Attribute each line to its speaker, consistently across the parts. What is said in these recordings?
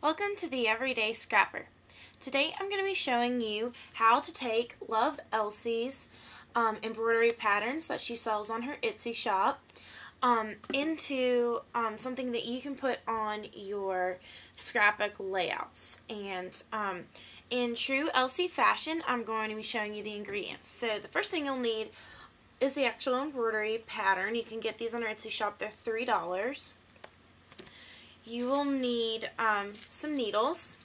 Speaker 1: Welcome to the Everyday Scrapper. Today I'm going to be showing you how to take Love Elsie's embroidery patterns that she sells on her Etsy shop into something that you can put on your scrapbook layouts. And in true Elsie fashion, I'm going to be showing you the ingredients. So the first thing you'll need is the actual embroidery pattern. You can get these on our Etsy shop. They're $3. You will need some needles,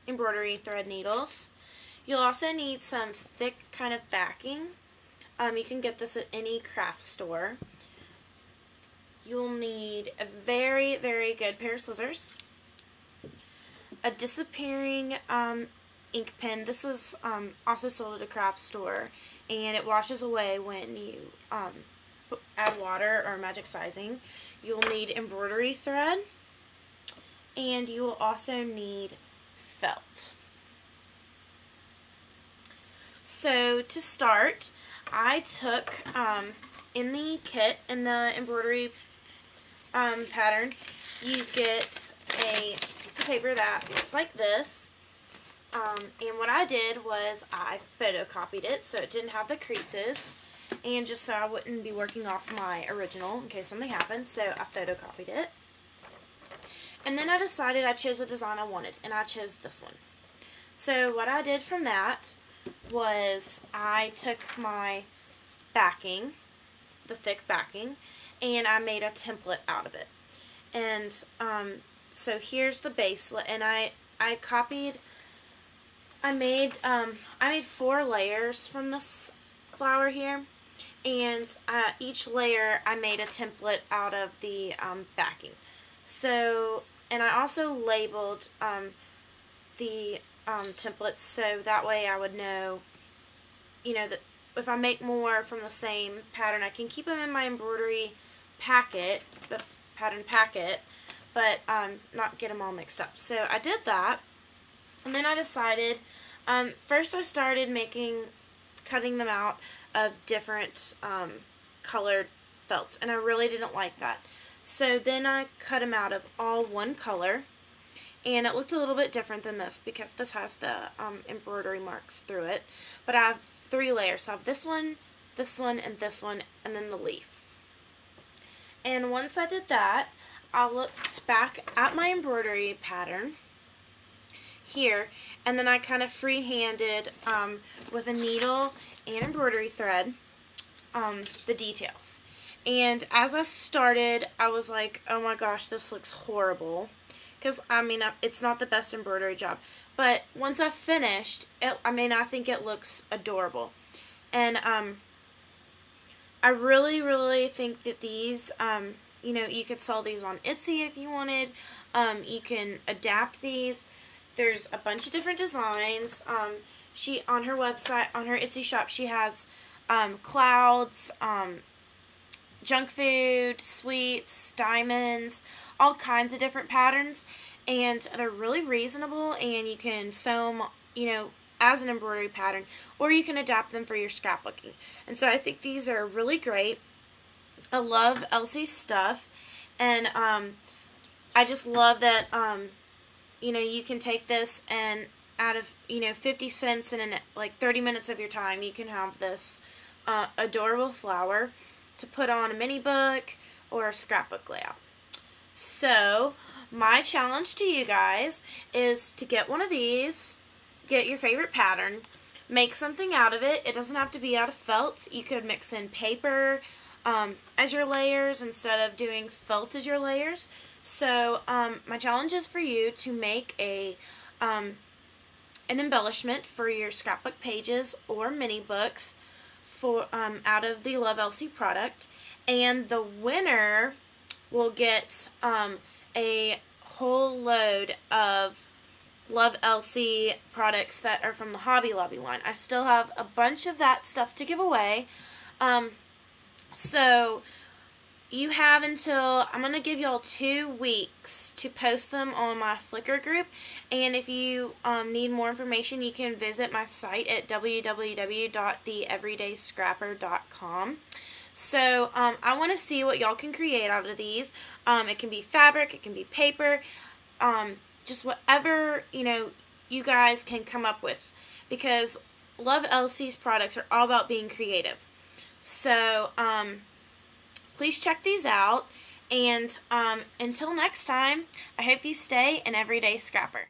Speaker 1: embroidery thread needles. You'll also need some thick kind of backing. You can get this at any craft store. You'll need a very, very good pair of scissors, a disappearing ink pen. This is also sold at a craft store, and it washes away when you add water or magic sizing. You'll need embroidery thread. And you will also need felt. So to start, I took in the kit, in the embroidery pattern, you get a piece of paper that looks like this. And what I did was I photocopied it so it didn't have the creases, and just so I wouldn't be working off my original in case something happened, so I photocopied it. And then I decided I chose a design I wanted, and I chose this one. So what I did from that was I took my backing, the thick backing, and I made a template out of it. And so here's the base, and I made 4 layers from this flower here, and each layer I made a template out of the backing. So, and I also labeled the templates so that way I would know, that if I make more from the same pattern, I can keep them in my embroidery packet, the pattern packet, but not get them all mixed up. So I did that, and then I decided, first I started cutting them out of different colored felts, and I really didn't like that. So then I cut them out of all one color, and it looked a little bit different than this because this has the embroidery marks through it. But I have 3 layers. So I have this one, and this one, and then the leaf. And once I did that, I looked back at my embroidery pattern here, and then I kind of free-handed with a needle and embroidery thread the details. And as I started, I was like, oh my gosh, this looks horrible. Because, it's not the best embroidery job. But once I finished, I think it looks adorable. And I really, really think that these, you could sell these on Etsy if you wanted. You can adapt these. There's a bunch of different designs. On her website, on her Etsy shop, she has clouds, junk food, sweets, diamonds, all kinds of different patterns, and they're really reasonable, and you can sew them, as an embroidery pattern, or you can adapt them for your scrapbooking. And so I think these are really great. I love Elsie's stuff, and I just love that, you can take this and out of, 50 cents and in like 30 minutes of your time, you can have this adorable flower to put on a mini book or a scrapbook layout. So my challenge to you guys is to get one of these, get your favorite pattern, make something out of it. It doesn't have to be out of felt. You could mix in paper as your layers instead of doing felt as your layers. So my challenge is for you to make an embellishment for your scrapbook pages or mini books for out of the Love Elsie product, and the winner will get a whole load of Love Elsie products that are from the Hobby Lobby line. I still have a bunch of that stuff to give away, so you have until, I'm going to give y'all 2 weeks to post them on my Flickr group, and if you need more information, you can visit my site at www.theeverydayscrapper.com. So I want to see what y'all can create out of these. It can be fabric, it can be paper, just whatever, you guys can come up with, because Love Elsie's products are all about being creative. So, please check these out, and until next time, I hope you stay an everyday scrapper.